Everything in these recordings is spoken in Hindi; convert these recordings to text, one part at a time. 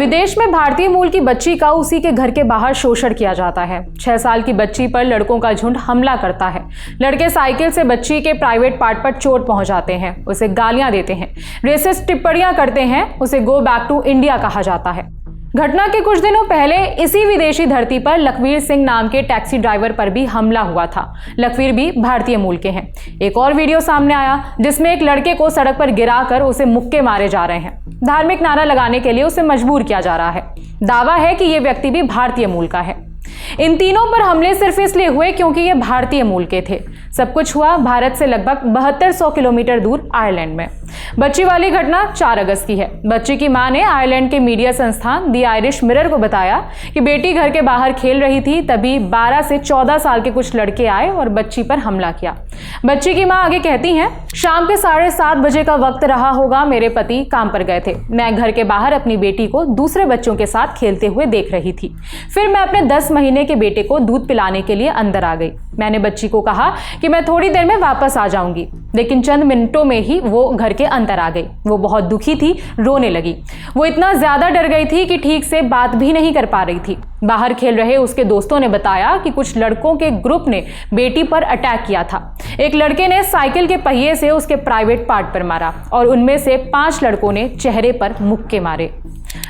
विदेश में भारतीय मूल की बच्ची का उसी के घर के बाहर शोषण किया जाता है। 6 साल की बच्ची पर लड़कों का झुंड हमला करता है। लड़के साइकिल से बच्ची के प्राइवेट पार्ट पर चोट पहुंचाते हैं, उसे गालियां देते हैं, रेसिस्ट टिप्पणियां करते हैं, उसे गो बैक टू इंडिया कहा जाता है। घटना के कुछ दिनों पहले इसी विदेशी धरती पर लखवीर सिंह नाम के टैक्सी ड्राइवर पर भी हमला हुआ था। लखवीर भी भारतीय मूल के हैं। एक और वीडियो सामने आया जिसमें एक लड़के को सड़क पर गिराकर उसे मुक्के मारे जा रहे हैं। धार्मिक नारा लगाने के लिए उसे मजबूर किया जा रहा है। दावा है कि यह व्यक्ति भी भारतीय मूल का है। इन तीनों पर हमले सिर्फ इसलिए हुए क्योंकि ये भारतीय मूल के थे। सब कुछ हुआ भारत से लगभग 7200 किलोमीटर दूर आयरलैंड में। बच्ची वाली घटना 4 अगस्त की है। बच्ची की मां ने आयरलैंड के मीडिया संस्थान द आयरिश मिरर को बताया कि बेटी घर के बाहर खेल रही थी, तभी 12 से 14 साल के कुछ लड़के आए और बच्ची पर हमला किया। बच्ची की मां आगे कहती हैं, शाम के 7:30 बजे का वक्त रहा होगा। मेरे पति काम पर गए थे। मैं घर के बाहर अपनी बेटी को दूसरे बच्चों के साथ खेलते हुए देख रही थी। फिर मैं अपने 10 महीने के बेटे को दूध पिलाने के लिए अंदर आ गई। मैंने बच्ची को कहा कि मैं थोड़ी देर में वापस आ जाऊंगी, लेकिन चंद मिनटों में ही वो घर के अंदर आ गई। वो बहुत दुखी थी, रोने लगी। वो इतना ज्यादा डर गई थी कि ठीक से बात भी नहीं कर पा रही थी। बाहर खेल रहे उसके दोस्तों ने बताया कि कुछ लड़कों के ग्रुप ने बेटी पर अटैक किया था। एक लड़के ने साइकिल के पहिए से उसके प्राइवेट पार्ट पर मारा और उनमें से 5 लड़कों ने चेहरे पर मुक्के मारे।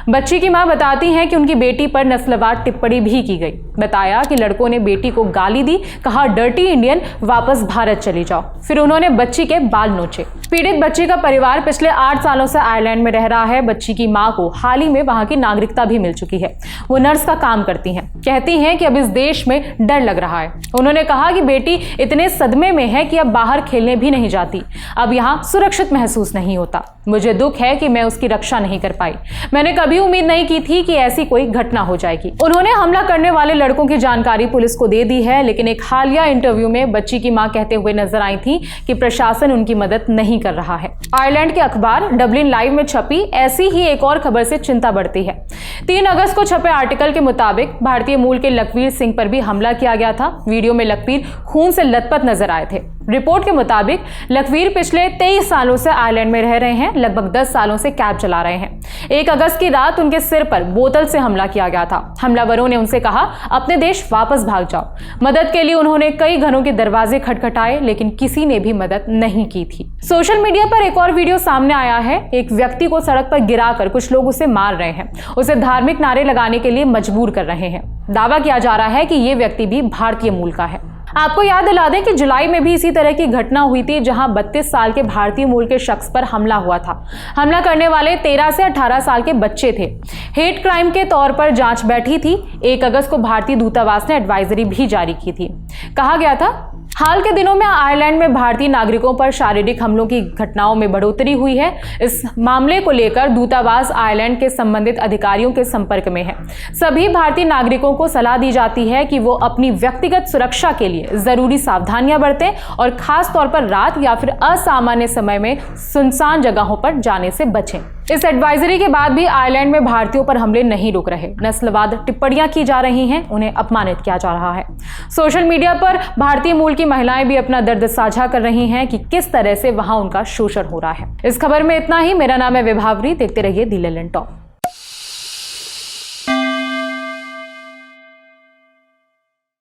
बच्ची की मां बताती हैं कि उनकी बेटी पर नस्लवाद टिप्पणी भी की गई। बताया कि लड़कों ने बेटी को गाली दी, कहा डर्टी इंडियन, वापस भारत चली जाओ। फिर उन्होंने बच्ची के बाल नोचे। पीड़ित बच्ची का परिवार पिछले 8 सालों से आयरलैंड में रह रहा है। बच्ची की मां को हाल ही में वहां की नागरिकता भी मिल चुकी है। वो नर्स का काम करती हैं। कहती हैं कि अब इस देश में डर लग रहा है। उन्होंने कहा कि बेटी इतने सदमे में है कि अब बाहर खेलने भी नहीं जाती। अब यहाँ सुरक्षित महसूस नहीं होता। मुझे दुख है कि मैं उसकी रक्षा नहीं कर पाई। मैंने कभी उम्मीद नहीं की थी कि ऐसी कोई घटना हो जाएगी। उन्होंने हमला करने वाले लड़कों की जानकारी पुलिस को दे दी है, लेकिन एक हालिया इंटरव्यू में बच्ची की मां कहते हुए नजर आई थी कि प्रशासन उनकी मदद नहीं कर रहा है। आयरलैंड के अखबार डबलिन लाइव में छपी ऐसी ही एक और खबर से चिंता बढ़ती है। 3 अगस्त को छपे आर्टिकल के मुताबिक भारतीय मूल के लखवीर सिंह पर भी हमला किया गया था। वीडियो में लखवीर खून से लथपथ नजर आए थे। रिपोर्ट के मुताबिक लखवीर पिछले 23 सालों से आयरलैंड में रह रहे हैं। लगभग 10 सालों से कैब चला रहे हैं। 1 अगस्त की रात उनके सिर पर बोतल से हमला किया गया था। हमलावरों ने उनसे कहा अपने देश वापस भाग जाओ। मदद के लिए उन्होंने कई घरों के दरवाजे खटखटाए, लेकिन किसी ने भी मदद नहीं की थी। सोशल मीडिया पर एक और वीडियो सामने आया है। एक व्यक्ति को सड़क पर गिराकर कुछ लोग उसे मार रहे हैं। उसे धार्मिक नारे लगाने के लिए मजबूर कर रहे हैं। दावा किया जा रहा है कि यह व्यक्ति भी भारतीय मूल का है। आपको याद दिला दें कि जुलाई में भी इसी तरह की घटना हुई थी, जहां 32 साल के भारतीय मूल के शख्स पर हमला हुआ था। हमला करने वाले 13 से 18 साल के बच्चे थे। हेट क्राइम के तौर पर जांच बैठी थी। 1 अगस्त को भारतीय दूतावास ने एडवाइजरी भी जारी की थी। कहा गया था हाल के दिनों में आयरलैंड में भारतीय नागरिकों पर शारीरिक हमलों की घटनाओं में बढ़ोतरी हुई है। इस मामले को लेकर दूतावास आयरलैंड के संबंधित अधिकारियों के संपर्क में है। सभी भारतीय नागरिकों को सलाह दी जाती है कि वो अपनी व्यक्तिगत सुरक्षा के लिए जरूरी सावधानियां बरतें और खास तौर पर रात या फिर असामान्य समय में सुनसान जगहों पर जाने से बचें। इस एडवाइजरी के बाद भी आयरलैंड में भारतीयों पर हमले नहीं रुक रहे। नस्लवाद टिप्पणियां की जा रही हैं, उन्हें अपमानित किया जा रहा है। सोशल मीडिया पर भारतीय मूल की महिलाएं भी अपना दर्द साझा कर रही हैं कि किस तरह से वहां उनका शोषण हो रहा है। इस खबर में इतना ही। मेरा नाम है विभावरी। देखते रहिए दी ललन टॉप।